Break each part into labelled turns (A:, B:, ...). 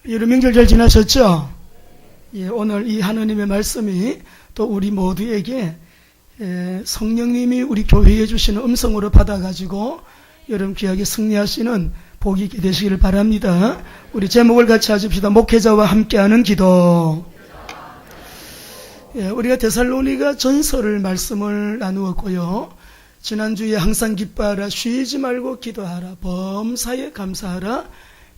A: 여름 명절 잘 지나셨죠? 예, 오늘 이 하나님의 말씀이 또 우리 모두에게 성령님이 우리 교회에 주시는 음성으로 받아가지고 여러분 귀하게 승리하시는 복이 있게 되시기를 바랍니다. 우리 제목을 같이 하십시다. 목회자와 함께하는 기도. 예, 우리가 데살로니가 전서를 말씀을 나누었고요. 지난주에 항상 기뻐하라, 쉬지 말고 기도하라, 범사에 감사하라,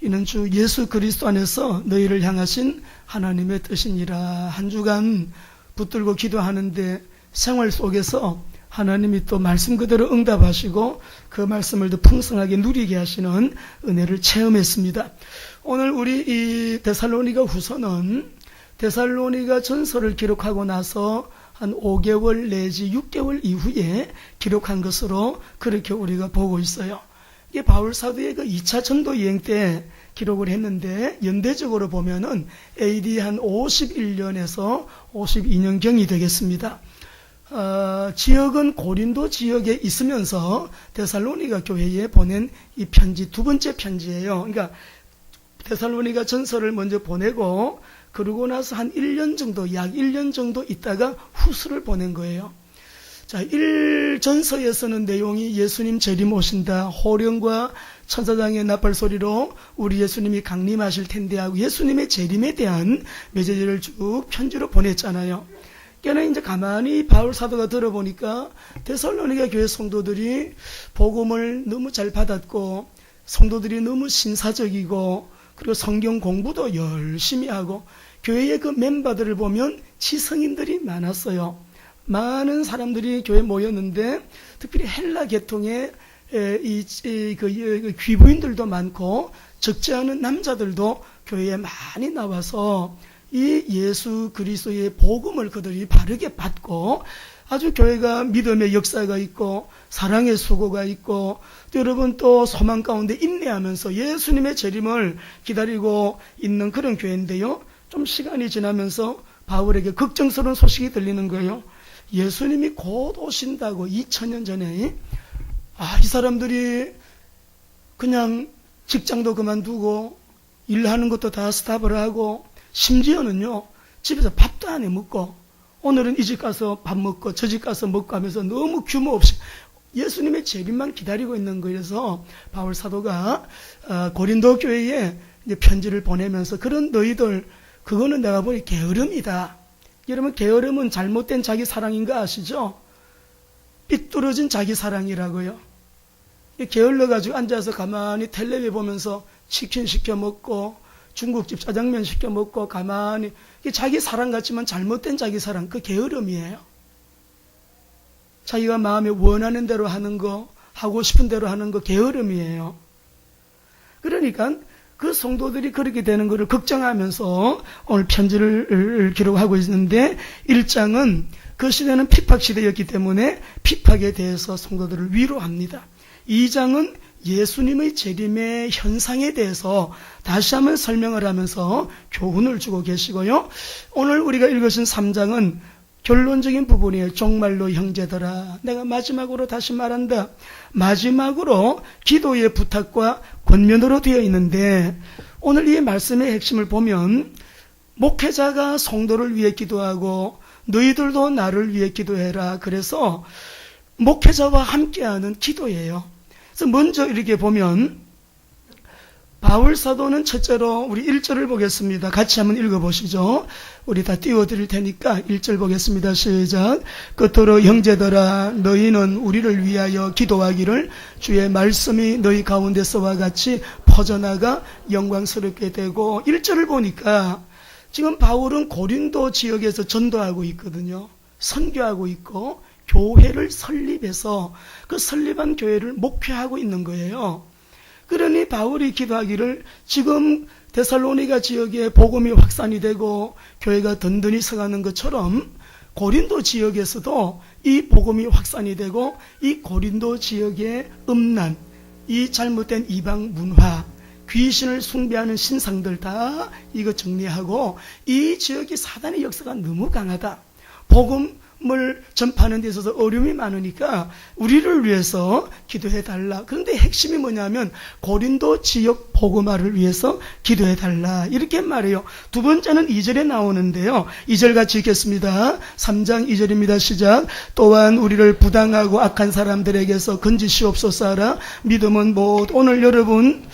A: 이는 주 예수 그리스도 안에서 너희를 향하신 하나님의 뜻이니라. 한 주간 붙들고 기도하는데 생활 속에서 하나님이 또 말씀 그대로 응답하시고 그 말씀을 더 풍성하게 누리게 하시는 은혜를 체험했습니다. 오늘 우리 이 데살로니가 후서는 데살로니가 전서를 기록하고 나서 한 5개월 내지 6개월 이후에 기록한 것으로 그렇게 우리가 보고 있어요. 이게 바울 사도의 그 2차 전도 여행 때 기록을 했는데 연대적으로 보면은 AD 한 51년에서 52년경이 되겠습니다. 지역은 고린도 지역에 있으면서 데살로니가 교회에 보낸 이 편지, 두 번째 편지예요. 그러니까 데살로니가 전서를 먼저 보내고 그러고 나서 한 1년 정도, 약 1년 정도 있다가 후서를 보낸 거예요. 자, 1전서에서는 내용이 예수님 재림 오신다, 호령과 천사장의 나팔 소리로 우리 예수님이 강림하실 텐데 하고 예수님의 재림에 대한 메시지를 쭉 편지로 보냈잖아요. 그러니까 이제 가만히 바울 사도가 들어보니까 데살로니가 교회 성도들이 복음을 너무 잘 받았고 성도들이 너무 신사적이고 그리고 성경 공부도 열심히 하고 교회의 그 멤버들을 보면 지성인들이 많았어요. 많은 사람들이 교회에 모였는데 특별히 헬라 계통의 그 귀부인들도 많고 적지 않은 남자들도 교회에 많이 나와서 이 예수 그리스도의 복음을 그들이 바르게 받고 아주 교회가 믿음의 역사가 있고 사랑의 수고가 있고 또 여러분 또 소망 가운데 인내하면서 예수님의 재림을 기다리고 있는 그런 교회인데요. 좀 시간이 지나면서 바울에게 걱정스러운 소식이 들리는 거예요. 예수님이 곧 오신다고 2000년 전에 이 사람들이 그냥 직장도 그만두고 일하는 것도 다 스탑을 하고 심지어는요 집에서 밥도 안 해 먹고 오늘은 이 집 가서 밥 먹고 저 집 가서 먹고 하면서 너무 규모 없이 예수님의 재림만 기다리고 있는 거여서 바울 사도가 고린도 교회에 이제 편지를 보내면서 그런 너희들 그거는 내가 보니 게으름이다. 여러분 게으름은 잘못된 자기 사랑인 거 아시죠? 삐뚤어진 자기 사랑이라고요. 게을러가지고 앉아서 가만히 텔레비 보면서 치킨 시켜 먹고 중국집 짜장면 시켜 먹고 가만히 자기 사랑 같지만 잘못된 자기 사랑, 그 게으름이에요. 자기가 마음에 원하는 대로 하는 거, 하고 싶은 대로 하는 거 게으름이에요. 그러니까 그 성도들이 그렇게 되는 것을 걱정하면서 오늘 편지를 기록하고 있는데 1장은 그 시대는 핍박 시대였기 때문에 핍박에 대해서 성도들을 위로합니다. 2장은 예수님의 재림의 현상에 대해서 다시 한번 설명을 하면서 교훈을 주고 계시고요. 오늘 우리가 읽으신 3장은 결론적인 부분이에요. 정말로 형제들아, 내가 마지막으로 다시 말한다. 마지막으로 기도의 부탁과 권면으로 되어 있는데 오늘 이 말씀의 핵심을 보면 목회자가 성도를 위해 기도하고 너희들도 나를 위해 기도해라. 그래서 목회자와 함께하는 기도예요. 그래서 먼저 이렇게 보면 바울 사도는 첫째로 우리 1절을 보겠습니다. 같이 한번 읽어보시죠. 우리 다 띄워드릴 테니까 1절 보겠습니다. 시작. 끝으로 형제들아 너희는 우리를 위하여 기도하기를 주의 말씀이 너희 가운데서와 같이 퍼져나가 영광스럽게 되고 1절을 보니까 지금 바울은 고린도 지역에서 전도하고 있거든요. 선교하고 있고 교회를 설립해서 그 설립한 교회를 목회하고 있는 거예요. 그러니 바울이 기도하기를 지금 데살로니가 지역에 복음이 확산이 되고 교회가 든든히 서가는 것처럼 고린도 지역에서도 이 복음이 확산이 되고 이 고린도 지역의 음란, 이 잘못된 이방 문화, 귀신을 숭배하는 신상들 다 이거 정리하고 이 지역이 사단의 역사가 너무 강하다. 복음 전파하는 데 있어서 어려움이 많으니까 우리를 위해서 기도해달라. 그런데 핵심이 뭐냐면 고린도 지역 복음화를 위해서 기도해달라 이렇게 말해요. 두 번째는 2절에 나오는데요. 2절 같이 읽겠습니다. 3장 2절입니다. 시작. 또한 우리를 부당하고 악한 사람들에게서 건지시옵소서 하라. 믿음은 오늘 여러분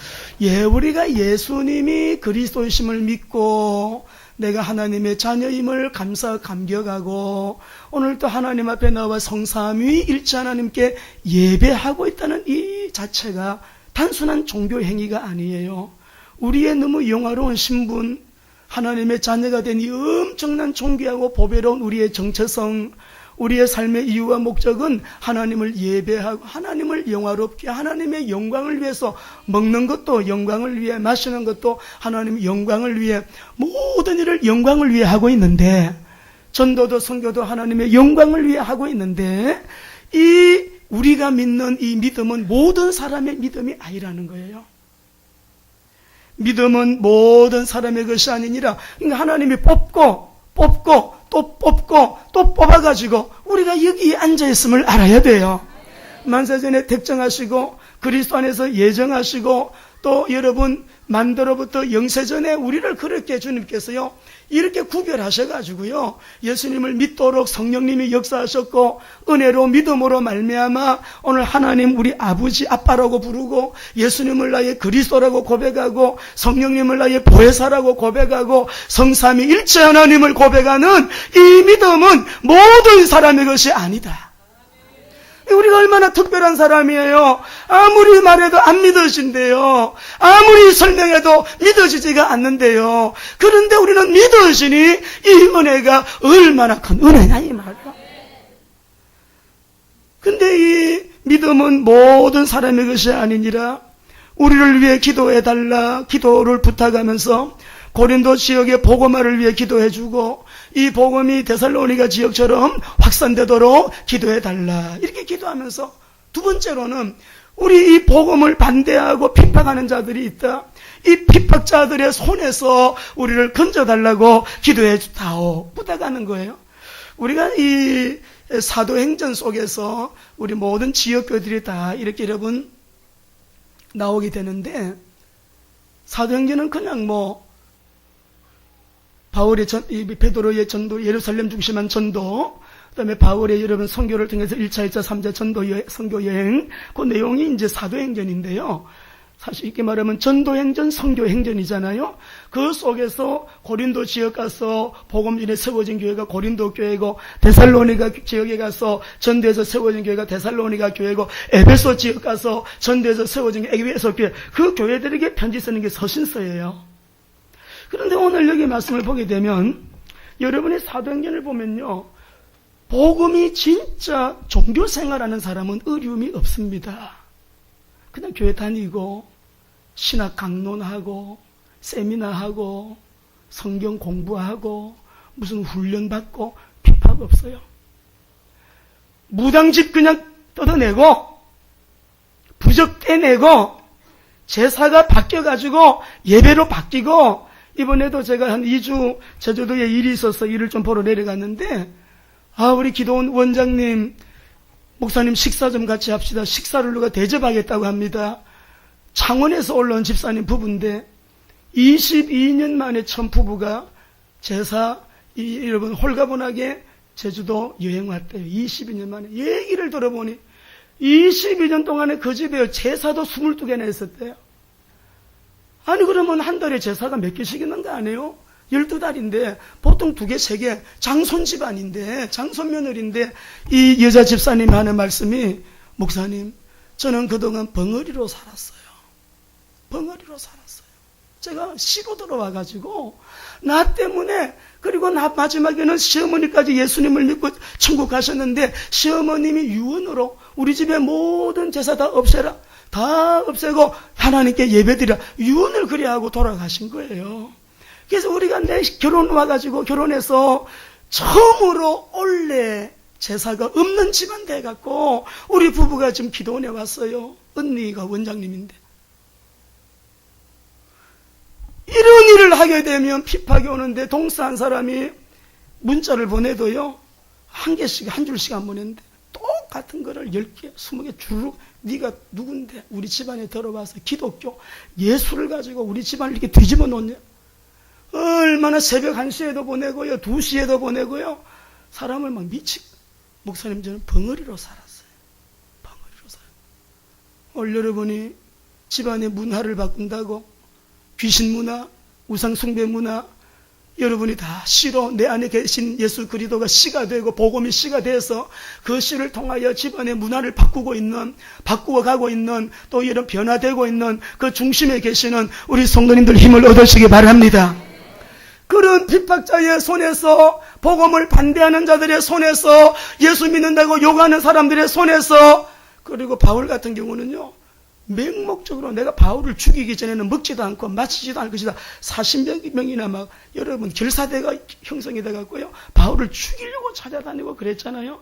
A: 우리가 예수님이 그리스도이심을 믿고 내가 하나님의 자녀임을 감격하고 오늘 또 하나님 앞에 나와 성삼위 일체 하나님께 예배하고 있다는 이 자체가 단순한 종교 행위가 아니에요. 우리의 너무 영화로운 신분, 하나님의 자녀가 된 이 엄청난 존귀하고 보배로운 우리의 정체성, 우리의 삶의 이유와 목적은 하나님을 예배하고 하나님을 영화롭게 하나님의 영광을 위해서 먹는 것도 영광을 위해, 마시는 것도 하나님의 영광을 위해, 모든 일을 영광을 위해 하고 있는데, 전도도 선교도 하나님의 영광을 위해 하고 있는데, 우리가 믿는 이 믿음은 모든 사람의 믿음이 아니라는 거예요. 믿음은 모든 사람의 것이 아니니라. 그러니까 하나님이 뽑고 또 뽑아가지고 우리가 여기에 앉아있음을 알아야 돼요. 만세전에 택정하시고 그리스도 안에서 예정하시고 또 여러분 만대로부터 영세전에 우리를 그렇게 주님께서요 이렇게 구별하셔가지고요 예수님을 믿도록 성령님이 역사하셨고 은혜로 믿음으로 말미암아 오늘 하나님 우리 아버지 아빠라고 부르고 예수님을 나의 그리스도라고 고백하고 성령님을 나의 보혜사라고 고백하고 성삼위 일체 하나님을 고백하는 이 믿음은 모든 사람의 것이 아니다. 우리가 얼마나 특별한 사람이에요. 아무리 말해도 안 믿으신대요. 아무리 설명해도 믿어지지가 않는데요. 그런데 우리는 믿으시니 이 은혜가 얼마나 큰 은혜냐 이 말이야. 근데 이 믿음은 모든 사람의 것이 아니니라. 우리를 위해 기도해달라 기도를 부탁하면서 고린도 지역의 복음화를 위해 기도해주고 이 복음이 데살로니가 지역처럼 확산되도록 기도해달라 이렇게 기도하면서 두 번째로는 우리 이 복음을 반대하고 핍박하는 자들이 있다. 이 핍박자들의 손에서 우리를 건져달라고 기도해주다오 부탁하는 거예요. 우리가 이 사도행전 속에서 우리 모든 지역교들이 다 이렇게 여러분 나오게 되는데 사도행전은 그냥 바울의 베드로의 전도, 예루살렘 중심한 전도, 그 다음에 바울의 여러분 선교를 통해서 1차, 2차, 3차 선교 여행, 그 내용이 이제 사도행전인데요. 사실 이렇게 말하면 전도행전, 선교행전이잖아요. 그 속에서 고린도 지역 가서 복음전에 세워진 교회가 고린도 교회고, 데살로니가 지역에 가서 전도에서 세워진 교회가 데살로니가 교회고, 에베소 지역 가서 전도에서 세워진 게 에베소 교회, 그 교회들에게 편지 쓰는 게 서신서예요. 그런데 오늘 여기 말씀을 보게 되면 여러분의 사도행전을 보면요 복음이 진짜 종교생활하는 사람은 어려움이 없습니다. 그냥 교회 다니고 신학 강론하고 세미나하고 성경 공부하고 무슨 훈련받고 핍박 없어요. 무당집 그냥 뜯어내고 부적 떼내고 제사가 바뀌어가지고 예배로 바뀌고 이번에도 제가 한 2주 제주도에 일이 있어서 일을 좀 보러 내려갔는데 우리 기도원 원장님 목사님 식사 좀 같이 합시다. 식사를 누가 대접하겠다고 합니다. 창원에서 올라온 집사님 부부인데 22년 만에 첫 부부가 제사 여러분 홀가분하게 제주도 여행 왔대요. 22년 만에 얘기를 들어보니 22년 동안에 그 집에 제사도 22개나 했었대요. 아니 그러면 한 달에 제사가 몇 개씩 있는 거 아니에요? 12달인데 보통 2개, 3개 장손 집안인데 장손 며느리인데 이 여자 집사님이 하는 말씀이 목사님 저는 그동안 벙어리로 살았어요. 벙어리로 살았어요. 제가 시로 들어와가지고 나 때문에 그리고 나 마지막에는 시어머니까지 예수님을 믿고 천국 가셨는데 시어머님이 유언으로 우리 집의 모든 제사 다 없애라. 다 없애고 하나님께 예배드리라 유언을 그리 하고 돌아가신 거예요. 그래서 우리가 내 결혼 와가지고 결혼해서 처음으로 원래 제사가 없는 집안 돼갖고 우리 부부가 지금 기도원에 왔어요. 언니가 원장님인데 이런 일을 하게 되면 핍박이 오는데 동사한 사람이 문자를 보내도요 한 개씩, 한 줄씩 안 보냈는데 똑같은 거를 10개, 20개 주르륵 네가 누군데 우리 집안에 들어와서 기독교 예수를 가지고 우리 집안을 이렇게 뒤집어 놓냐. 얼마나 새벽 1시에도 보내고요, 2시에도 보내고요. 사람을 막 목사님 저는 벙어리로 살았어요. 벙어리로 살았어요. 오늘 여러분이 집안의 문화를 바꾼다고 귀신 문화, 우상 숭배 문화 여러분이 다 씨로 내 안에 계신 예수 그리스도가 씨가 되고 복음이 씨가 돼서 그 씨를 통하여 집안의 문화를 바꾸어 가고 있는 또 이런 변화되고 있는 그 중심에 계시는 우리 성도님들 힘을 얻으시기 바랍니다. 그런 핍박자의 손에서 복음을 반대하는 자들의 손에서 예수 믿는다고 욕하는 사람들의 손에서 그리고 바울 같은 경우는요. 맹목적으로 내가 바울을 죽이기 전에는 먹지도 않고 마시지도 않을 것이다. 40명이나 막 여러분 결사대가 형성이 돼갖고요. 바울을 죽이려고 찾아다니고 그랬잖아요.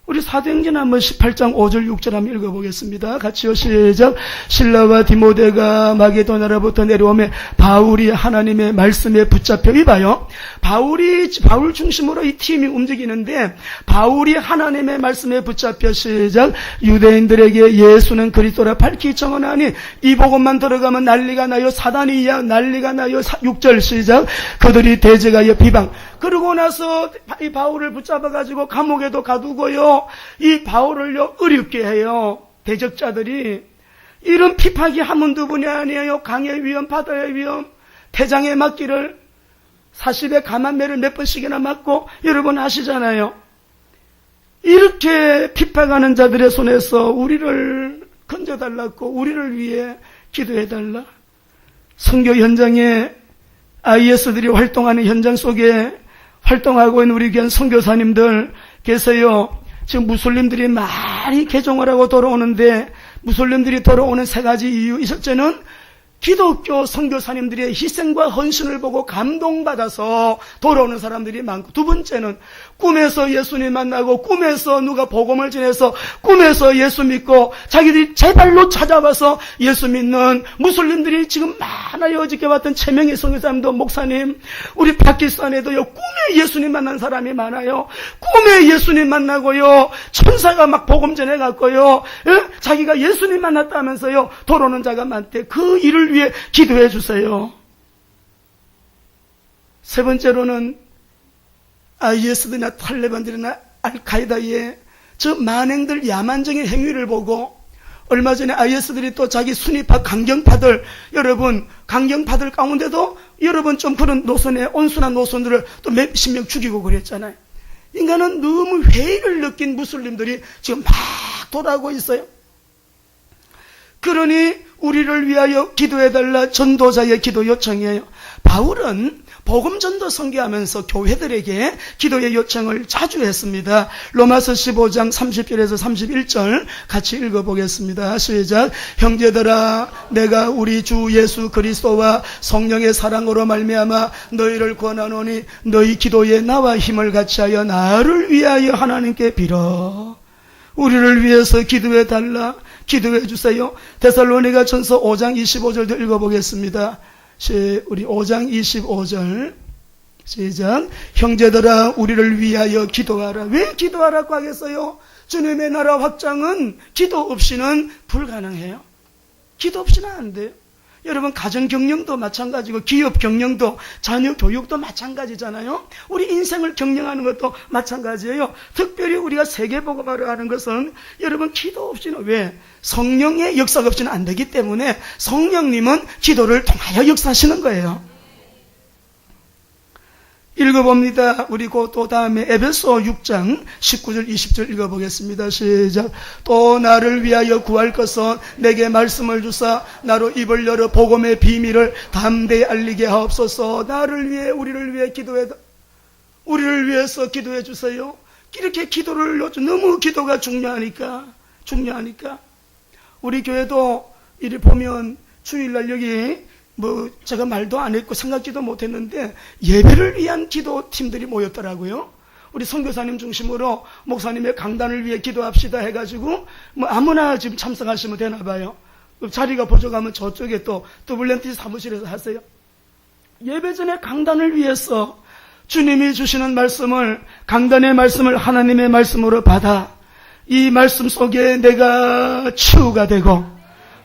A: 우리 사도행전 한번 18장 5절 6절 한번 읽어보겠습니다. 같이요. 시작. 실라와 디모데가 마게도나로부터 내려오매 바울이 하나님의 말씀에 붙잡혀. 이봐요. 바울 중심으로 이 팀이 움직이는데 바울이 하나님의 말씀에 붙잡혀. 시작. 유대인들에게 예수는 그리스도라 밝히 정언하니 이 복음만 들어가면 난리가 나요. 사단이 난리가 나요. 6절 시작. 그들이 대적하여 비방. 그러고 나서 이 바울을 붙잡아가지고 감옥에도 가두고요. 이 바울을요 어렵게 해요. 대적자들이. 이런 핍박이 한 두 분이 아니에요. 강의 위험, 바다의 위험, 태장에 맞기를 40에 감한매를 몇 번씩이나 맞고 여러분 아시잖아요. 이렇게 핍박하는 자들의 손에서 우리를 건져달라고 우리를 위해 기도해달라. 선교 현장에 IS들이 활동하는 현장 속에 활동하고 있는 우리 귀한 선교사님들 계세요. 지금 무슬림들이 많이 개종을 하고 돌아오는데 무슬림들이 돌아오는 세 가지 이유. 첫째는 기독교 선교사님들의 희생과 헌신을 보고 감동받아서 돌아오는 사람들이 많고, 두 번째는 꿈에서 예수님 만나고 꿈에서 누가 복음을 전해서 꿈에서 예수 믿고 자기들이 제발로 찾아와서 예수 믿는 무슬림들이 지금 많아요. 어저께 봤던 최명희 선교사님도 목사님, 우리 파키스탄에도요 꿈에 예수님 만난 사람이 많아요. 꿈에 예수님 만나고요 천사가 막 복음 전해갖고요 자기가 예수님 만났다면서요 돌아오는 자가 많대. 그 일을 위해 기도해 주세요. 세 번째로는 IS들이나 탈레반들이나 알카이다의 저 만행들 야만적인 행위를 보고, 얼마 전에 IS들이 또 자기 순위파 강경파들, 여러분 강경파들 가운데도 여러분 좀 그런 노선에 온순한 노선들을 또 몇십 명 죽이고 그랬잖아요. 인간은 너무 회의를 느낀 무슬림들이 지금 막 돌아오고 있어요. 그러니 우리를 위하여 기도해달라 전도자의 기도 요청이에요. 바울은 복음 전도 선교하면서 교회들에게 기도의 요청을 자주 했습니다. 로마서 15장 30절에서 31절 같이 읽어보겠습니다. 시작. 형제들아, 내가 우리 주 예수 그리스도와 성령의 사랑으로 말미암아 너희를 권하노니 너희 기도에 나와 힘을 같이하여 나를 위하여 하나님께 빌어. 우리를 위해서 기도해달라. 기도해 주세요. 데살로니가 전서 5장 25절도 읽어보겠습니다. 우리 5장 25절 시작. 형제들아, 우리를 위하여 기도하라. 왜 기도하라고 하겠어요? 주님의 나라 확장은 기도 없이는 불가능해요. 기도 없이는 안 돼요. 여러분 가정 경영도 마찬가지고 기업 경영도 자녀 교육도 마찬가지잖아요. 우리 인생을 경영하는 것도 마찬가지예요. 특별히 우리가 세계복음화를 하는 것은 여러분 기도 없이는, 왜? 성령의 역사가 없이는 안 되기 때문에 성령님은 기도를 통하여 역사하시는 거예요. 읽어봅니다. 우리 또 다음에 에베소 6장 19절 20절 읽어보겠습니다. 시작. 또 나를 위하여 구할 것은 내게 말씀을 주사 나로 입을 열어 복음의 비밀을 담대히 알리게 하옵소서. 나를 위해 우리를 위해 우리를 위해서 기도해 주세요. 이렇게 기도를 너무 기도가 중요하니까 우리 교회도 이리 보면 주일날 여기 제가 말도 안 했고 생각지도 못했는데 예배를 위한 기도팀들이 모였더라고요. 우리 선교사님 중심으로 목사님의 강단을 위해 기도합시다 해가지고 아무나 지금 참석하시면 되나 봐요. 자리가 부족하면 저쪽에 또 더블랜티 사무실에서 하세요. 예배 전에 강단을 위해서 주님이 주시는 말씀을, 강단의 말씀을 하나님의 말씀으로 받아 이 말씀 속에 내가 치유가 되고,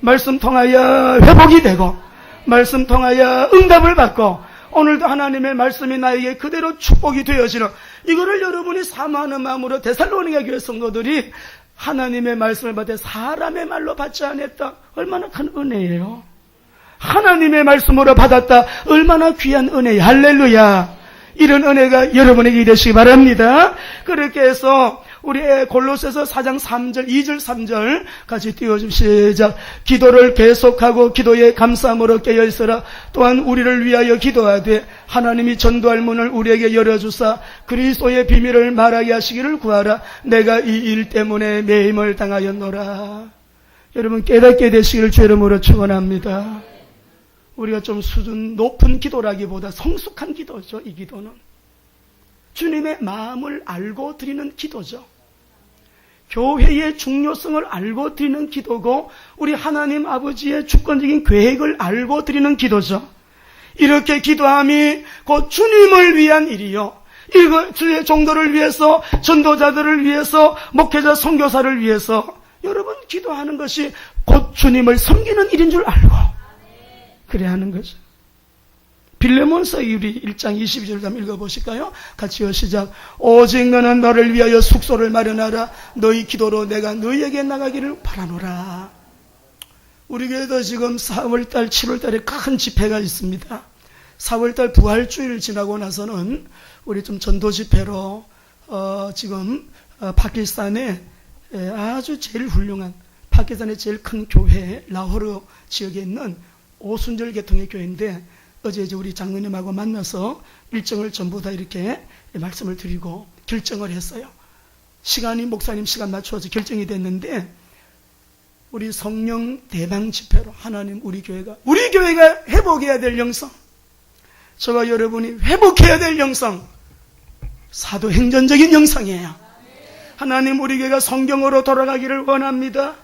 A: 말씀 통하여 회복이 되고, 말씀 통하여 응답을 받고, 오늘도 하나님의 말씀이 나에게 그대로 축복이 되어지는, 이거를 여러분이 사모하는 마음으로 데살로니가 교회 성도들이 하나님의 말씀을 받아 사람의 말로 받지 않았다. 얼마나 큰 은혜예요. 하나님의 말씀으로 받았다. 얼마나 귀한 은혜예요. 할렐루야. 이런 은혜가 여러분에게 되시기 바랍니다. 그렇게 해서 우리 골로새서 4장 3절, 2절, 3절 같이 띄워주시자. 기도를 계속하고 기도에 감사함으로 깨어있으라. 또한 우리를 위하여 기도하되 하나님이 전도할 문을 우리에게 열어주사 그리스도의 비밀을 말하게 하시기를 구하라. 내가 이 일 때문에 매임을 당하였노라. 여러분 깨닫게 되시기를 주 이름으로 축원합니다. 우리가 좀 수준 높은 기도라기보다 성숙한 기도죠. 이 기도는 주님의 마음을 알고 드리는 기도죠. 교회의 중요성을 알고 드리는 기도고, 우리 하나님 아버지의 주권적인 계획을 알고 드리는 기도죠. 이렇게 기도함이 곧 주님을 위한 일이요, 이거 주의 종도를 위해서, 전도자들을 위해서, 목회자 선교사를 위해서 여러분 기도하는 것이 곧 주님을 섬기는 일인 줄 알고 그래야 하는 거죠. 빌레몬서 우리 1장 22절 한번 읽어보실까요? 같이요, 시작. 오직 너는 너를 위하여 숙소를 마련하라. 너희 기도로 내가 너희에게 나가기를 바라노라. 우리 교회도 지금 4월달 7월달에 큰 집회가 있습니다. 4월달 부활주일 지나고 나서는 우리 좀 전도 집회로 지금 파키스탄에 아주 제일 훌륭한, 파키스탄의 제일 큰 교회 라호르 지역에 있는 오순절 계통의 교회인데, 어제 이제 우리 장로님하고 만나서 일정을 전부 다 이렇게 말씀을 드리고 결정을 했어요. 시간이 목사님 시간 맞춰서 결정이 됐는데, 우리 성령 대방 집회로 하나님 우리 교회가 회복해야 될 영성, 저와 여러분이 회복해야 될 영성, 사도행전적인 영성이에요. 하나님 우리 교회가 성경으로 돌아가기를 원합니다.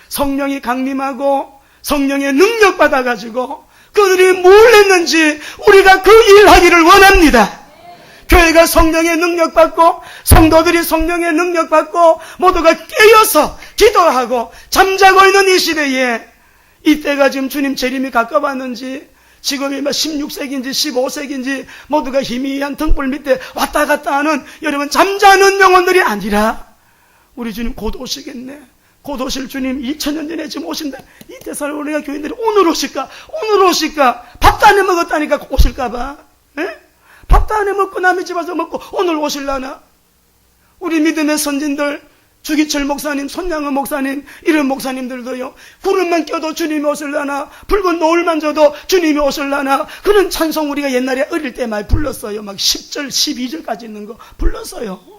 A: 성령이 강림하고 성령의 능력 받아가지고 그들이 뭘 했는지 우리가 그 일하기를 원합니다. 교회가 성령의 능력 받고 성도들이 성령의 능력 받고 모두가 깨어서 기도하고 잠자고 있는 이 시대에, 이때가 지금 주님 재림이 가까웠는지, 지금이 16세기인지 15세기인지 모두가 희미한 등불 밑에 왔다 갔다 하는 여러분 잠자는 영혼들이 아니라, 우리 주님 곧 오시겠네. 곧 오실 주님 2000년 전에 지금 오신다. 이 데살로니가 교인들이 오늘 오실까? 밥도 안 해 먹었다니까 오실까봐. 밥도 안 해 먹고 남의 집 와서 먹고 오늘 오실라나? 우리 믿음의 선진들, 주기철 목사님, 손양은 목사님, 이런 목사님들도요, 구름만 껴도 주님이 오실라나, 붉은 노을만 져도 주님이 오실라나, 그런 찬송 우리가 옛날에 어릴 때 많이 불렀어요. 막 10절, 12절까지 있는 거 불렀어요.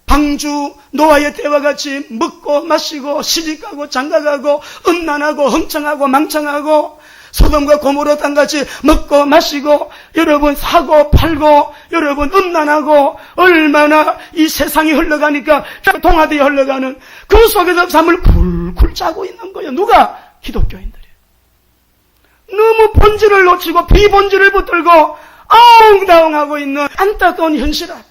A: 방주 노아의 때와 같이 먹고 마시고 시집가고 장가가고 음란하고 흥청하고 망청하고 소돔과 고모라 땅같이 먹고 마시고 여러분 사고 팔고 여러분 음란하고, 얼마나 이 세상이 흘러가니까 동화되어 흘러가는 그 속에서 잠을 굴굴 자고 있는 거예요. 누가? 기독교인들이. 너무 본질을 놓치고 비본질을 붙들고 아웅다웅하고 있는 안타까운 현실 앞.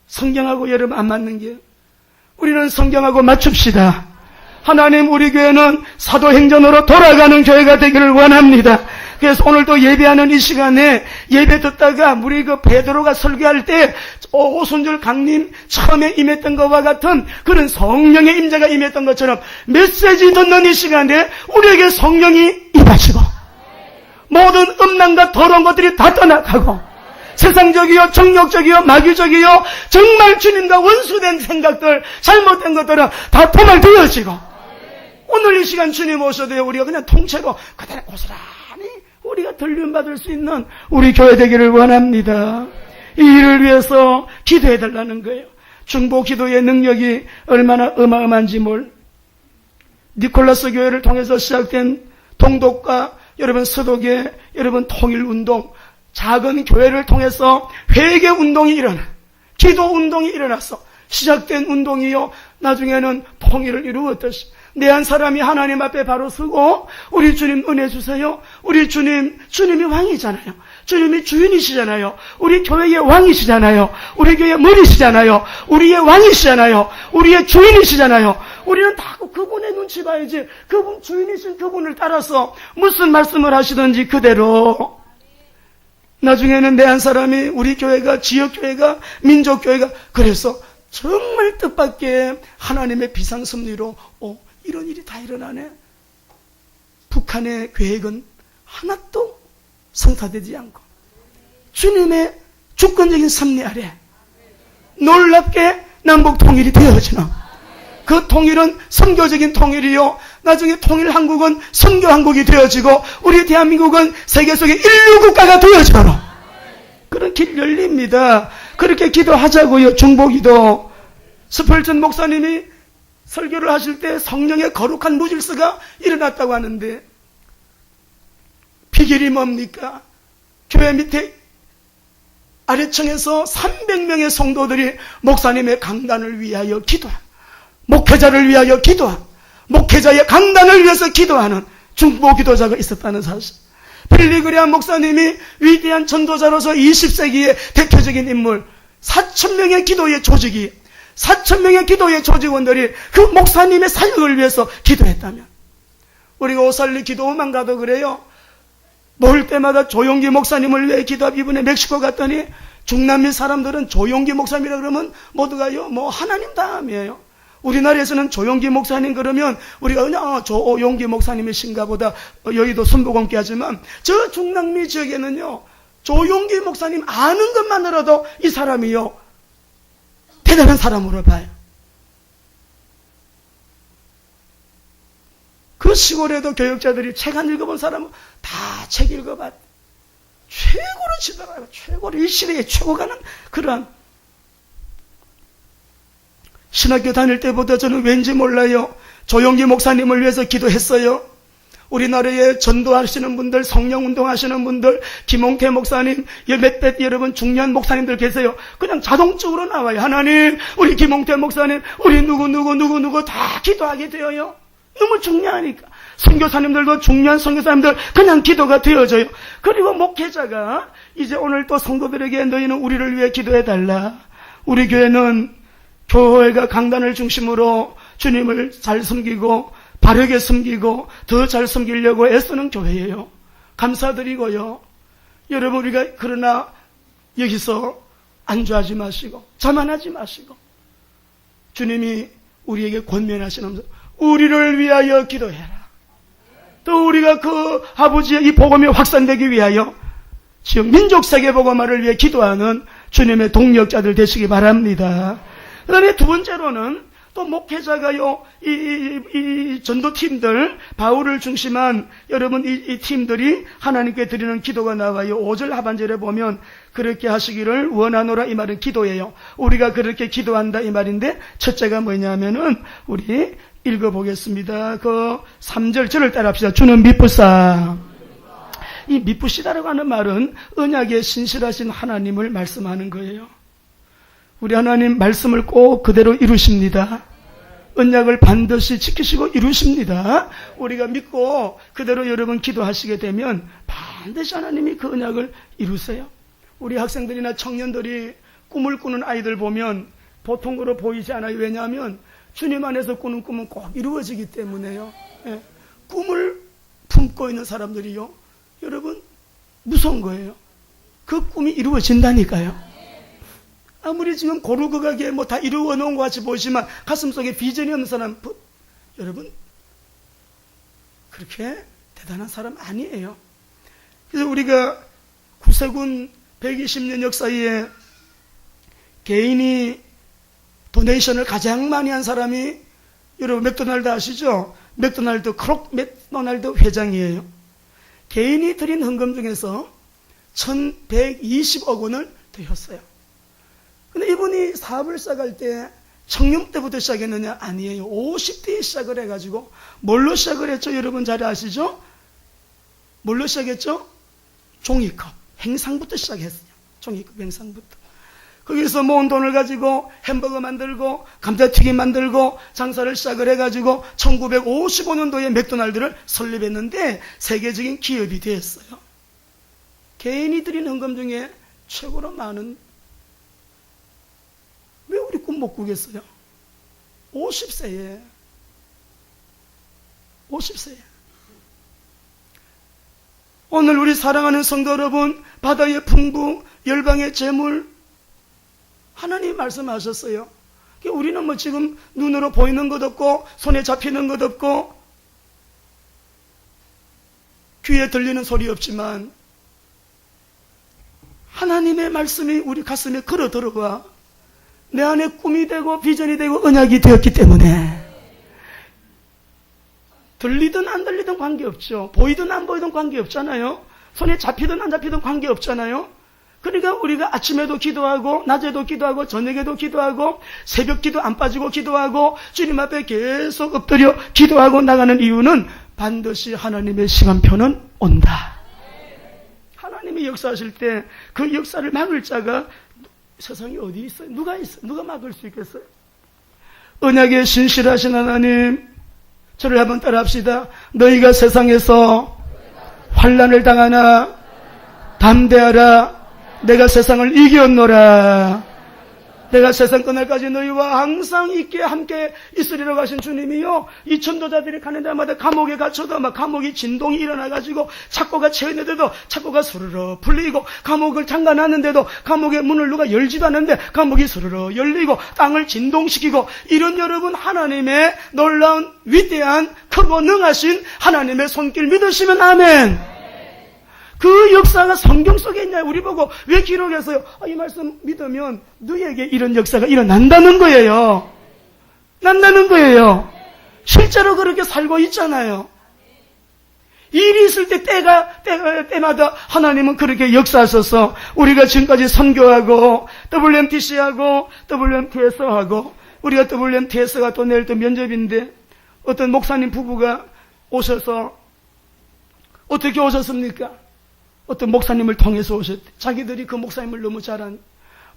A: 성경하고 여러분 안 맞는 게, 우리는 성경하고 맞춥시다. 하나님 우리 교회는 사도행전으로 돌아가는 교회가 되기를 원합니다. 그래서 오늘도 예배하는 이 시간에 예배 듣다가 우리 그 베드로가 설교할 때 오순절 강림 처음에 임했던 것과 같은 그런 성령의 임재가 임했던 것처럼 메시지 듣는 이 시간에 우리에게 성령이 임하시고 모든 음란과 더러운 것들이 다 떠나가고 세상적이요 정욕적이요 마귀적이요 정말 주님과 원수된 생각들, 잘못된 것들은 다 도말되어지고, 오늘 이 시간 주님 오셔도요, 우리가 그냥 통째로 그대로 고스란히 우리가 들림받을 수 있는 우리 교회 되기를 원합니다. 이 일을 위해서 기도해달라는 거예요. 중보 기도의 능력이 얼마나 어마어마한지 니콜라스 교회를 통해서 시작된 동독과 여러분 서독의 여러분 통일운동, 작은 교회를 통해서 회개 운동이 기도 운동이 일어나서 시작된 운동이요, 나중에는 통일을 이루었듯이 내 한 사람이 하나님 앞에 바로 서고 우리 주님 은혜 주세요. 우리 주님이 왕이잖아요. 주님이 주인이시잖아요. 우리 교회의 왕이시잖아요. 우리 교회의 머리시잖아요. 우리의 왕이시잖아요. 우리의 주인이시잖아요. 우리는 다 그분의 눈치 봐야지. 그분 주인이신 그분을 따라서 무슨 말씀을 하시든지 그대로. 나중에는 내 한 사람이 우리 교회가 지역교회가 민족교회가 그래서 정말 뜻밖의 하나님의 비상섭리로 이런 일이 다 일어나네. 북한의 계획은 하나도 성사되지 않고 주님의 주권적인 섭리 아래 놀랍게 남북 통일이 되어지는 그 통일은 선교적인 통일이요. 나중에 통일한국은 선교한국이 되어지고 우리 대한민국은 세계 속의 인류국가가 되어지는 그런 길 열립니다. 그렇게 기도하자고요. 중보기도. 스펄전 목사님이 설교를 하실 때 성령의 거룩한 무질서가 일어났다고 하는데 비결이 뭡니까? 교회 밑에 아래층에서 300명의 성도들이 목사님의 강단을 위하여 기도한, 목회자를 위하여 기도한, 목회자의 강단을 위해서 기도하는 중보 기도자가 있었다는 사실. 빌리그레암 목사님이 위대한 전도자로서 20세기의 대표적인 인물, 4,000명의 기도의 조직이, 4,000명의 기도의 조직원들이 그 목사님의 사역을 위해서 기도했다면, 우리가 오살리 기도만 가도 그래요. 모일 때마다 조용기 목사님을 위해 기도하고, 이번에 멕시코 갔더니 중남미 사람들은 조용기 목사님이라 그러면 모두가요, 하나님 다음이에요. 우리나라에서는 조용기 목사님 그러면 우리가 그냥 조용기 목사님이신가 보다 여의도 순복음께 하지만 저 중남미 지역에는요, 조용기 목사님 아는 것만으로도 이 사람이요, 대단한 사람으로 봐요. 그 시골에도 교육자들이 책 안 읽어본 사람은 다 책 읽어봤. 최고로 치더라고요. 최고로 이 시대의 최고가는 그러한. 신학교 다닐 때보다 저는 왠지 몰라요, 조용기 목사님을 위해서 기도했어요. 우리나라에 전도하시는 분들, 성령운동 하시는 분들, 김홍태 목사님, 몇몇 여러분 중요한 목사님들 계세요. 그냥 자동적으로 나와요. 하나님, 우리 김홍태 목사님, 우리 누구 다 기도하게 되어요. 너무 중요하니까. 선교사님들도 중요한 선교사님들 그냥 기도가 되어져요. 그리고 목회자가 이제 오늘 또 성도들에게 너희는 우리를 위해 기도해달라. 우리 교회는 교회가 강단을 중심으로 주님을 잘 섬기고 바르게 섬기고 더 잘 섬기려고 애쓰는 교회예요. 감사드리고요. 여러분, 우리가 그러나 여기서 안주하지 마시고 자만하지 마시고 주님이 우리에게 권면하시면서 우리를 위하여 기도해라. 또 우리가 그 아버지의 이 복음이 확산되기 위하여 지금 민족 세계복음화를 위해 기도하는 주님의 동력자들 되시기 바랍니다. 그 다음에 두 번째로는 또 목회자가요, 이 전도팀들, 바울을 중심한 여러분 이 팀들이 하나님께 드리는 기도가 나와요. 5절 하반절에 보면 그렇게 하시기를 원하노라, 이 말은 기도예요. 우리가 그렇게 기도한다 이 말인데, 첫째가 뭐냐면은 우리 읽어보겠습니다. 그 3절, 저를 따라합시다. 주는 미쁘사. 이 미쁘시다라고 하는 말은 언약에 신실하신 하나님을 말씀하는 거예요. 우리 하나님 말씀을 꼭 그대로 이루십니다. 언약을 반드시 지키시고 이루십니다. 우리가 믿고 그대로 여러분 기도하시게 되면 반드시 하나님이 그 언약을 이루세요. 우리 학생들이나 청년들이 꿈을 꾸는 아이들 보면 보통으로 보이지 않아요. 왜냐하면 주님 안에서 꾸는 꿈은 꼭 이루어지기 때문에요. 예. 꿈을 품고 있는 사람들이요, 여러분, 무서운 거예요. 그 꿈이 이루어진다니까요. 아무리 지금 고루고하게 다 이루어 놓은 것 같이 보이지만 가슴속에 비전이 없는 사람, 여러분, 그렇게 대단한 사람 아니에요. 그래서 우리가 구세군 120년 역사에 개인이 도네이션을 가장 많이 한 사람이 여러분 맥도날드 아시죠? 맥도날드, 크록 맥도날드 회장이에요. 개인이 드린 헌금 중에서 1120억 원을 드렸어요. 근데 이분이 사업을 시작할 때 청년 때부터 시작했느냐? 아니에요. 50대에 시작을 해가지고 뭘로 시작을 했죠? 여러분 잘 아시죠? 뭘로 시작했죠? 종이컵, 행상부터 시작했어요. 종이컵, 행상부터. 거기서 모은 돈을 가지고 햄버거 만들고 감자튀김 만들고 장사를 시작을 해가지고 1955년도에 맥도날드를 설립했는데 세계적인 기업이 됐어요. 개인이 드린 헌금 중에 최고로 많은, 왜 우리 꿈 못 꾸겠어요? 50세에 오늘 우리 사랑하는 성도 여러분, 바다의 풍부, 열방의 재물, 하나님 말씀하셨어요. 우리는 뭐 지금 눈으로 보이는 것 없고 손에 잡히는 것 없고 귀에 들리는 소리 없지만 하나님의 말씀이 우리 가슴에 걸어 들어와 내 안에 꿈이 되고 비전이 되고 언약이 되었기 때문에 들리든 안 들리든 관계없죠. 보이든 안 보이든 관계없잖아요. 손에 잡히든 안 잡히든 관계없잖아요. 그러니까 우리가 아침에도 기도하고 낮에도 기도하고 저녁에도 기도하고 새벽 기도 안 빠지고 기도하고 주님 앞에 계속 엎드려 기도하고 나가는 이유는 반드시 하나님의 시간표는 온다. 하나님이 역사하실 때 그 역사를 막을 자가 세상에 어디 있어요? 누가 있어요? 누가 막을 수 있겠어요? 언약에 신실하신 하나님, 저를 한번 따라합시다. 너희가 세상에서 환난을 당하나 담대하라. 내가 세상을 이겼노라. 내가 세상 끝날까지 너희와 항상 있게 함께 있으리라고 하신 주님이요, 이 전도자들이 가는 데마다 감옥에 갇혀도 막 감옥이 진동이 일어나가지고 착고가 채였는데도 착고가 스르르 풀리고, 감옥을 잠가놨는데도 감옥의 문을 누가 열지도 않는데 감옥이 스르르 열리고 땅을 진동시키고, 이런 여러분 하나님의 놀라운 위대한 크고 능하신 하나님의 손길 믿으시면 아멘. 그 역사가 성경 속에 있냐? 우리 보고 왜 기록했어요? 이 말씀 믿으면 너희에게 이런 역사가 일어난다는 거예요. 난다는 거예요. 실제로 그렇게 살고 있잖아요. 일이 있을 때 때마다 하나님은 그렇게 역사하셔서 우리가 지금까지 선교하고 WMTC하고 WMTS하고, 우리가 WMTS가 또 내일 또 면접인데 어떤 목사님 부부가 오셔서, 어떻게 오셨습니까? 어떤 목사님을 통해서 오셨대. 자기들이 그 목사님을 너무 잘한,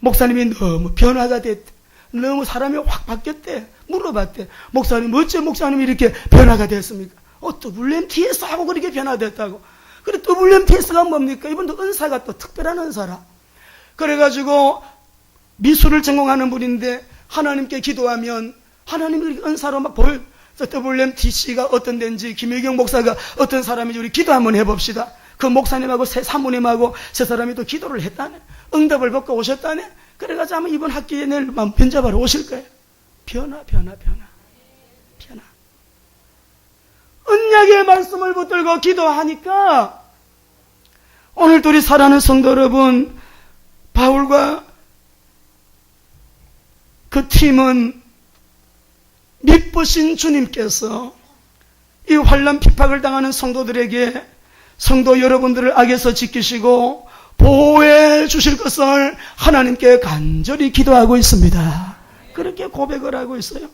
A: 목사님이 너무 변화가 됐대. 너무 사람이 확 바뀌었대. 물어봤대. 목사님, 어째 목사님이 이렇게 변화가 됐습니까? WMTS 하고 그렇게 변화됐다고. 그래, WMTS가 뭡니까? 이분도 은사가 또 특별한 은사라. 그래가지고 미술을 전공하는 분인데 하나님께 기도하면 하나님이 은사로 막 보여. WMTC가 어떤 데인지, 김혜경 목사가 어떤 사람인지 우리 기도 한번 해봅시다. 그 목사님하고 세 사모님하고 세 사람이 또 기도를 했다네. 응답을 받고 오셨다네. 그래가지고 아마 이번 학기에 내일 면접하러 오실 거예요. 변화. 언약의 말씀을 붙들고 기도하니까 오늘도 우리 사랑하는 성도 여러분, 바울과 그 팀은 미쁘신 주님께서 이 환난 핍박을 당하는 성도들에게, 성도 여러분들을 악에서 지키시고 보호해 주실 것을 하나님께 간절히 기도하고 있습니다. 그렇게 고백을 하고 있어요.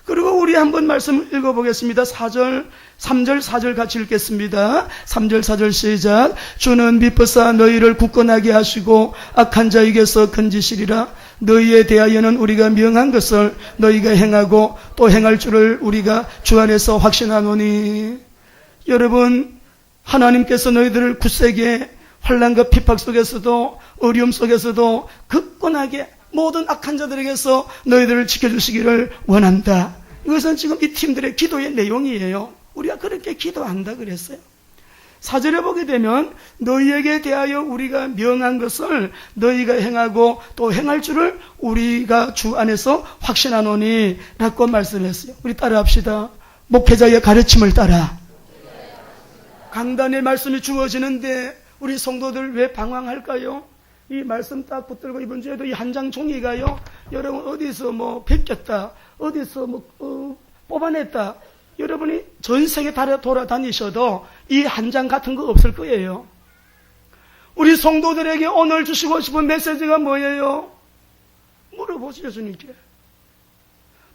A: 그리고 우리 한번 말씀 읽어보겠습니다. 3절 4절 같이 읽겠습니다. 3절 4절 시작. 주는 미쁘사 너희를 굳건하게 하시고 악한 자에게서 건지시리라. 너희에 대하여는 우리가 명한 것을 너희가 행하고 또 행할 줄을 우리가 주 안에서 확신하노니. 여러분, 하나님께서 너희들을 굳세게 환난과 핍박 속에서도 어려움 속에서도 굳건하게 모든 악한 자들에게서 너희들을 지켜주시기를 원한다. 이것은 지금 이 팀들의 기도의 내용이에요. 우리가 그렇게 기도한다 그랬어요. 4절에 보게 되면 너희에게 대하여 우리가 명한 것을 너희가 행하고 또 행할 줄을 우리가 주 안에서 확신하노니 라고 말씀했어요. 우리 따라합시다. 목회자의 가르침을 따라. 강단의 말씀이 주어지는데 우리 성도들 왜 방황할까요? 이 말씀 딱 붙들고 이번 주에도 이 한 장 종이가요, 여러분 어디서 뭐 베꼈다, 어디서 뭐 뽑아냈다, 여러분이 전 세계 돌아다니셔도 이 한 장 같은 거 없을 거예요. 우리 성도들에게 오늘 주시고 싶은 메시지가 뭐예요? 물어보시죠, 주님께.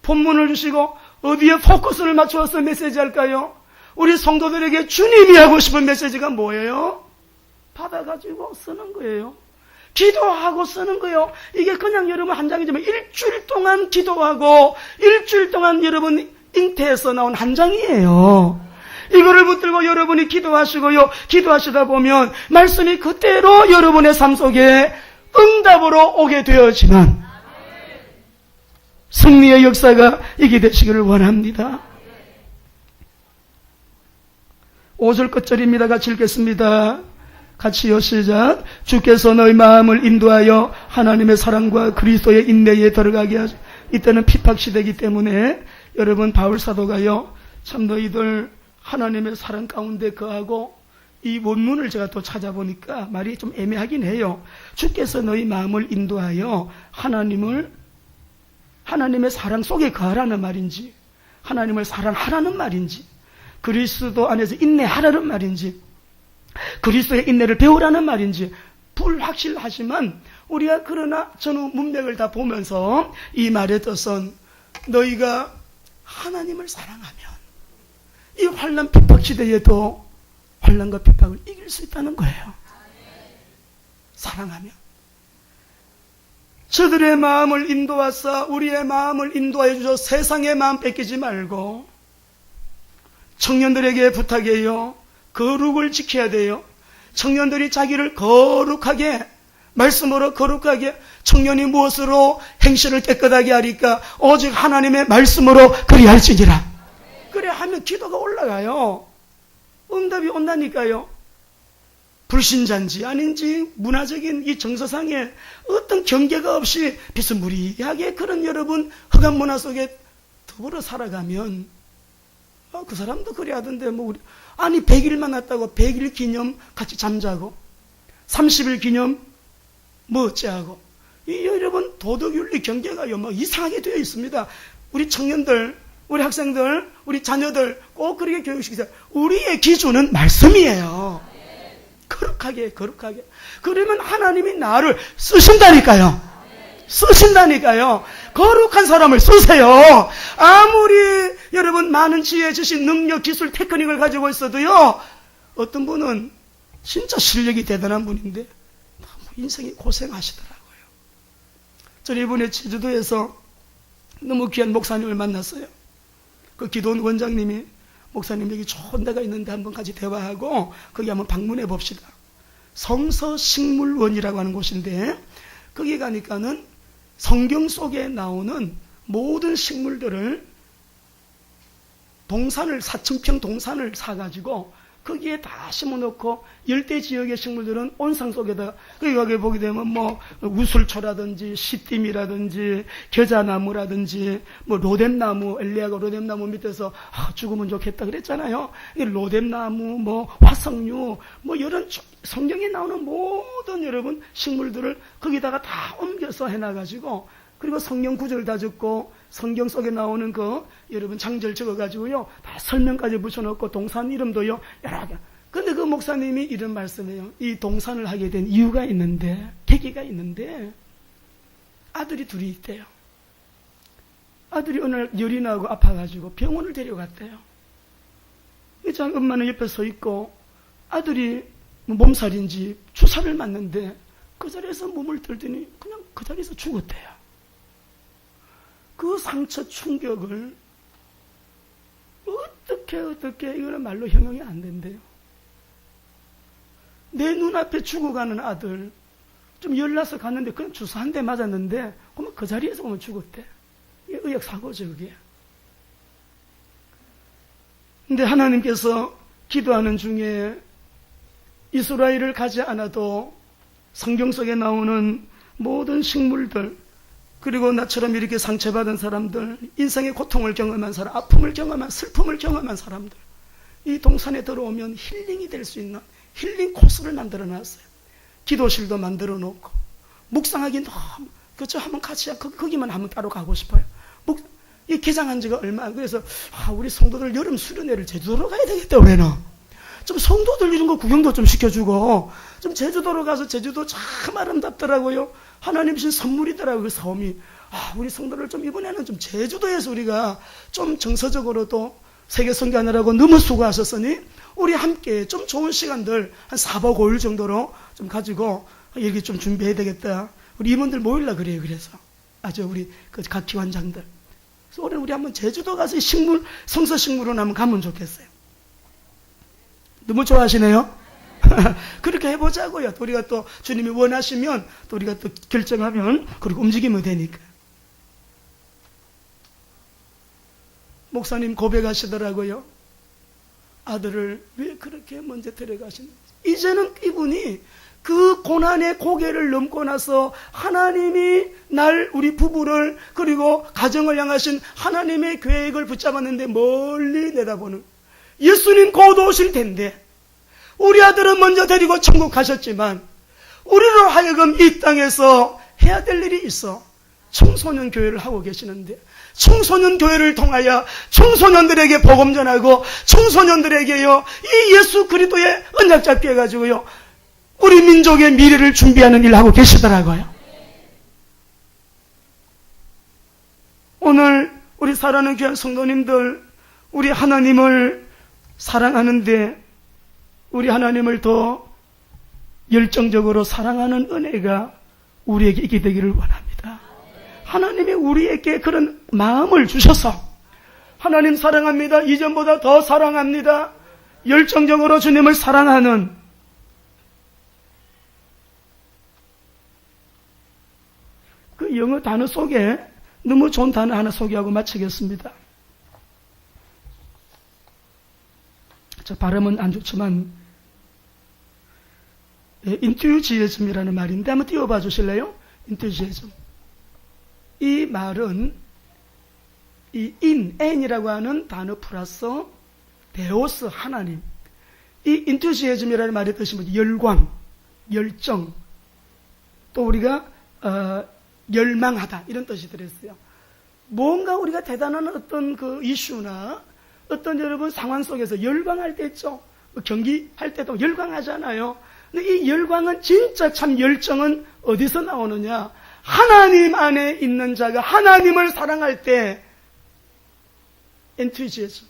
A: 본문을 주시고 어디에 포커스를 맞추어서 메시지 할까요? 우리 성도들에게 주님이 하고 싶은 메시지가 뭐예요? 받아가지고 쓰는 거예요. 기도하고 쓰는 거예요. 이게 그냥 여러분 한 장이지만 일주일 동안 기도하고 일주일 동안 여러분 잉태에서 나온 한 장이에요. 이거를 붙들고 여러분이 기도하시고요. 기도하시다 보면 말씀이 그대로 여러분의 삶 속에 응답으로 오게 되어지는 승리의 역사가 있게 되시기를 원합니다. 5절 끝절입니다. 같이 읽겠습니다. 같이요, 시작. 주께서 너희 마음을 인도하여 하나님의 사랑과 그리스도의 인내에 들어가게 하시. 이때는 핍박시대이기 때문에 여러분, 바울 사도가요, 참 너희들 하나님의 사랑 가운데 거하고, 이 원문을 제가 또 찾아보니까 말이 좀 애매하긴 해요. 주께서 너희 마음을 인도하여 하나님의 사랑 속에 거하라는 말인지, 하나님을 사랑하라는 말인지, 그리스도 안에서 인내하라는 말인지, 그리스도의 인내를 배우라는 말인지 불확실하지만, 우리가 그러나 전후 문맥을 다 보면서 이 말의 뜻은 너희가 하나님을 사랑하면 이 환난 핍박 시대에도 환난과 핍박을 이길 수 있다는 거예요. 사랑하면. 저들의 마음을 인도하사 우리의 마음을 인도하여 주셔. 세상의 마음 뺏기지 말고 청년들에게 부탁해요. 거룩을 지켜야 돼요. 청년들이 자기를 거룩하게, 말씀으로 거룩하게, 청년이 무엇으로 행실을 깨끗하게 하리까? 오직 하나님의 말씀으로 그리할지니라. 그래 하면 기도가 올라가요. 응답이 온다니까요. 불신자인지 아닌지 문화적인 이 정서상에 어떤 경계가 없이 비스무리하게 그런 여러분 흑암 문화 속에 더불어 살아가면, 그 사람도 그래 하던데, 아니 100일 만났다고 100일 기념 같이 잠자고 30일 기념 뭐 어찌하고, 이 여러분 도덕윤리 경계가요 막 이상하게 되어 있습니다. 우리 청년들, 우리 학생들, 우리 자녀들 꼭 그렇게 교육시키세요. 우리의 기준은 말씀이에요. 거룩하게. 그러면 하나님이 나를 쓰신다니까요. 거룩한 사람을 쓰세요. 아무리 여러분 많은 지혜, 지식, 능력, 기술, 테크닉을 가지고 있어도요, 어떤 분은 진짜 실력이 대단한 분인데 너무 인생이 고생하시더라고요. 저는 이번에 제주도에서 너무 귀한 목사님을 만났어요. 그 기도원 원장님이, 목사님 여기 좋은 데가 있는데 한번 같이 대화하고 거기 한번 방문해 봅시다. 성서식물원이라고 하는 곳인데, 거기 가니까는 성경 속에 나오는 모든 식물들을 사층평 동산을 사가지고 거기에 다 심어놓고, 열대 지역의 식물들은 온상 속에다, 거기 보게 되면 우술초라든지 시띠미라든지 겨자나무라든지 로뎀나무, 엘리야가 로뎀나무 밑에서 죽으면 좋겠다 그랬잖아요. 로뎀나무, 화석류, 이런 성경에 나오는 모든 여러분 식물들을 거기다가 다 옮겨서 해놔가지고, 그리고 성경 구절 다 적고 성경 속에 나오는 여러분 장절 적어가지고요 다 설명까지 붙여놓고 동산 이름도요 여러 개. 근데 그 목사님이 이런 말씀이에요. 이 동산을 하게 된 이유가 있는데, 계기가 있는데, 아들이 둘이 있대요. 아들이 어느 날 열이 나고 아파가지고 병원을 데려갔대요. 엄마는 옆에 서 있고, 아들이 몸살인지 주사를 맞는데 그 자리에서 몸을 들더니 그냥 그 자리에서 죽었대요. 그 상처 충격을 어떻게 이거는 말로 형용이 안 된대요. 내 눈앞에 죽어가는 아들, 좀 열나서 갔는데 그냥 주사 한 대 맞았는데 그러면 그 자리에서 보면 죽었대. 이게 의학사고죠, 그게. 근데 하나님께서 기도하는 중에 이스라엘을 가지 않아도 성경 속에 나오는 모든 식물들, 그리고 나처럼 이렇게 상처받은 사람들, 인생의 고통을 경험한 사람, 아픔을 경험한, 슬픔을 경험한 사람들, 이 동산에 들어오면 힐링이 될 수 있는 힐링 코스를 만들어 놨어요. 기도실도 만들어 놓고, 묵상하기 너무, 그렇죠? 한번 같이, 거기만 한번 따로 가고 싶어요. 이 개장한 지가 얼마, 그래서, 우리 성도들 여름 수련회를 제주도로 가야 되겠다, 올해는. 좀 성도들 이런 거 구경도 좀 시켜주고, 좀 제주도로 가서, 제주도 참 아름답더라고요. 하나님 주신 선물이더라고요, 그 섬이. 우리 성도를 좀 이번에는 좀 제주도에서 우리가 좀 정서적으로도 세계 선교하느라고 너무 수고하셨으니, 우리 함께 좀 좋은 시간들, 한 4박 5일 정도로 좀 가지고, 여기 좀 준비해야 되겠다. 우리 임원들 모일라 그래요, 그래서. 우리 각 기관장들. 그래서 올해 우리 한번 제주도 가서 성서식물원 한번 가면 좋겠어요. 너무 좋아하시네요. 그렇게 해보자고요. 또 우리가 또 주님이 원하시면 또 우리가 또 결정하면 그리고 움직이면 되니까. 목사님 고백하시더라고요. 아들을 왜 그렇게 먼저 데려가시는지. 이제는 이분이 그 고난의 고개를 넘고 나서 하나님이 우리 부부를 그리고 가정을 향하신 하나님의 계획을 붙잡았는데 멀리 내다보는, 예수님 곧 오실 텐데 우리 아들은 먼저 데리고 천국 가셨지만 우리로 하여금 이 땅에서 해야 될 일이 있어. 청소년 교회를 하고 계시는데 청소년 교회를 통하여 청소년들에게 복음 전하고 청소년들에게요 이 예수 그리스도의 언약 잡게 해가지고요 우리 민족의 미래를 준비하는 일을 하고 계시더라고요. 오늘 우리 사랑하는 귀한 성도님들, 우리 하나님을 사랑하는데 우리 하나님을 더 열정적으로 사랑하는 은혜가 우리에게 있게 되기를 원합니다. 하나님이 우리에게 그런 마음을 주셔서 하나님 사랑합니다. 이전보다 더 사랑합니다. 열정적으로 주님을 사랑하는 그 영어 단어 속에 너무 좋은 단어 하나 소개하고 마치겠습니다. 저 발음은 안 좋지만 인투지애즘이라는 말인데 한번 띄워봐 주실래요? 인투지애즘. 이 말은 이 N이라고 하는 단어 플러스 데오스 하나님, 이 인투지애즘이라는 말의 뜻이 뭐지? 열광, 열정, 또 우리가 열망하다 이런 뜻이 들었어요. 뭔가 우리가 대단한 어떤 그 이슈나 어떤 여러분 상황 속에서 열광할 때 있죠. 경기할 때도 열광하잖아요. 근데 이 열광은 진짜 참 열정은 어디서 나오느냐? 하나님 안에 있는 자가 하나님을 사랑할 때 엔투지애즘.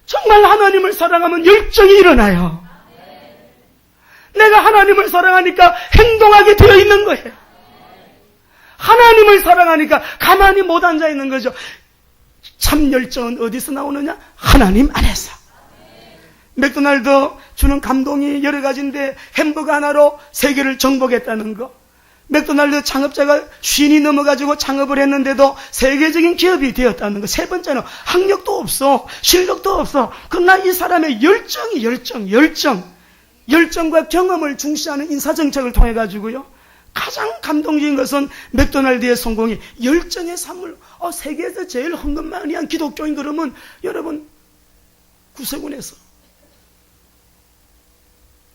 A: 정말 하나님을 사랑하면 열정이 일어나요. 내가 하나님을 사랑하니까 행동하게 되어 있는 거예요. 하나님을 사랑하니까 가만히 못 앉아 있는 거죠. 참 열정은 어디서 나오느냐? 하나님 안에서. 맥도날드 주는 감동이 여러 가지인데 햄버거 하나로 세계를 정복했다는 거. 맥도날드 창업자가 50이 넘어가지고 창업을 했는데도 세계적인 기업이 되었다는 거. 세 번째는 학력도 없어, 실력도 없어. 그러나 이 사람의 열정과 경험을 중시하는 인사정책을 통해 가지고요 가장 감동적인 것은 맥도날드의 성공이 열정의 산물. 세계에서 제일 헌금만이한 기독교인 그러면 여러분 구세군에서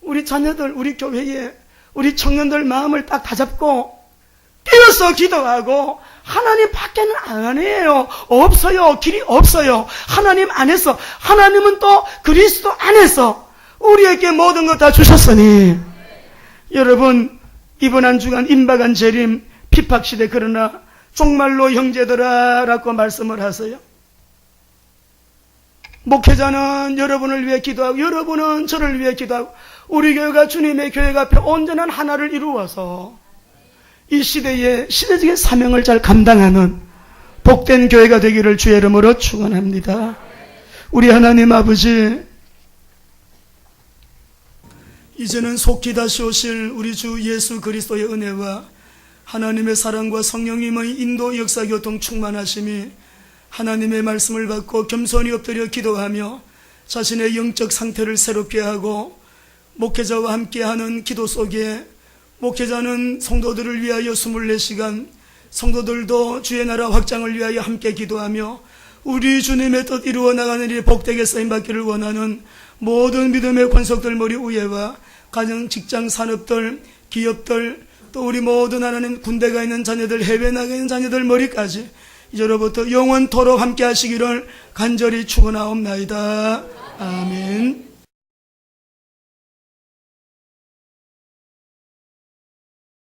A: 우리 자녀들, 우리 교회에 우리 청년들 마음을 딱 다잡고 뛰어서 기도하고 하나님 밖에는 안 해요. 없어요. 길이 없어요. 하나님 안에서, 하나님은 또 그리스도 안에서 우리에게 모든 것 다 주셨으니 여러분 이번 한 주간 임박한 재림 핍박시대 그러나 정말로 형제들아 라고 말씀을 하세요. 목회자는 여러분을 위해 기도하고 여러분은 저를 위해 기도하고 우리 교회가 주님의 교회가 앞에 온전한 하나를 이루어서 이 시대의 시대적인 사명을 잘 감당하는 복된 교회가 되기를 주의 이름으로 축원합니다. 우리 하나님 아버지, 이제는 속히 다시 오실 우리 주 예수 그리스도의 은혜와 하나님의 사랑과 성령님의 인도 역사 교통 충만하심이 하나님의 말씀을 받고 겸손히 엎드려 기도하며 자신의 영적 상태를 새롭게 하고 목회자와 함께하는 기도 속에 목회자는 성도들을 위하여 24시간, 성도들도 주의 나라 확장을 위하여 함께 기도하며 우리 주님의 뜻 이루어 나가는 일에 복되게 쓰임받기를 원하는 모든 믿음의 권속들 머리 위에와 가정, 직장, 산업들, 기업들, 또 우리 모든 하나님 군대가 있는 자녀들, 해외 나가 있는 자녀들 머리까지 이제로부터 영원토록 함께 하시기를 간절히 축원하옵나이다. 아멘.